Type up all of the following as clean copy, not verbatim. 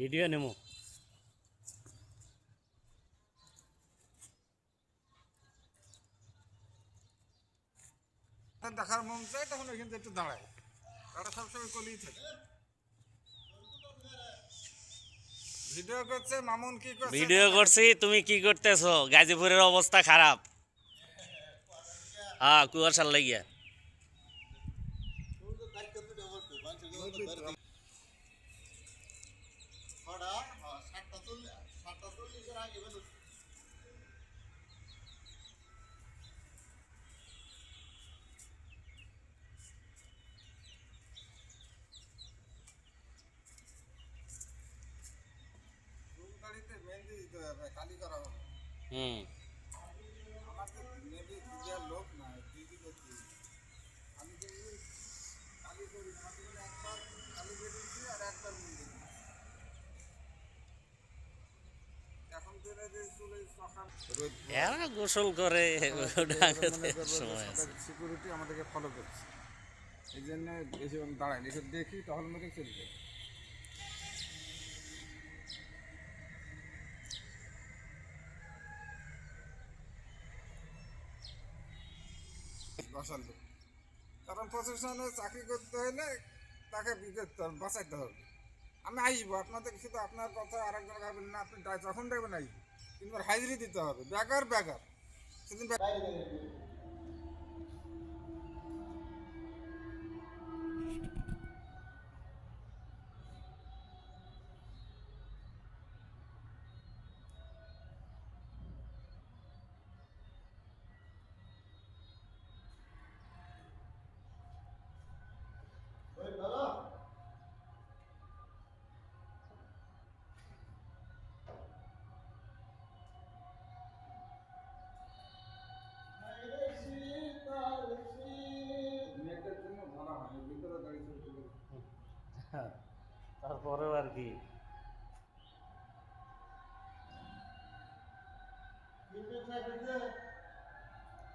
Video নেমো। দেখার মন চায় তখন ওইখান একটু দাঁড়ায়, তারা সবসময় কলিয়ে থাকে। ভিডিও করছে মামুন, কি করছে? ভিডিও করছি, তুমি কি করতেছো? গাজীপুরের অবস্থা খারাপ। হ্যাঁ, কুয়াশার লাগিয়া। গাড়িতে মেহেন্দি দিতে হবে, কালি করা হবে। হুম। আমার তো মেহেন্দি দেওয়ার লোক নাই, দিদি করছি। আমি তো কালি করি, আমাকে একবার কালি বেরিয়েছি আর একবার মেহেন্দি দিই। এখন বেড়ে যে চুলে সকাল এরা গোসল করে সময় আছে। সিকিউরিটি আমাদেরকে ফলো করছে, এই জন্য বেশি দাঁড়ায় এসব দেখি টহল মেরে চলে যাই। বসার লোক, কারণ প্রশাসনে চাকরি করতে হলে তাকে বাঁচাইতে হবে। আমি আইব আপনাদের, শুধু আপনার কথা আরেকজন ভাবেন না, আপনি যখন দেখবেন আইব, কিন্তু হাজিরি দিতে হবে। বেকার বেকার সেদিন নেটের জন্য ধরা হয়, ভিতরে দাঁড়িয়ে চলতে তারপরেও আর কি,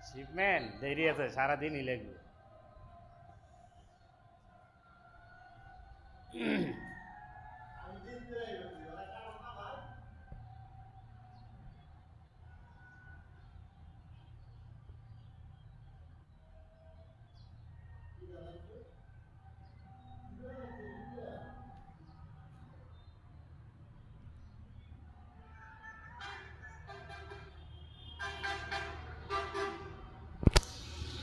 শিপমেন্ট দেরি আছে, সারাদিনই লাগবে।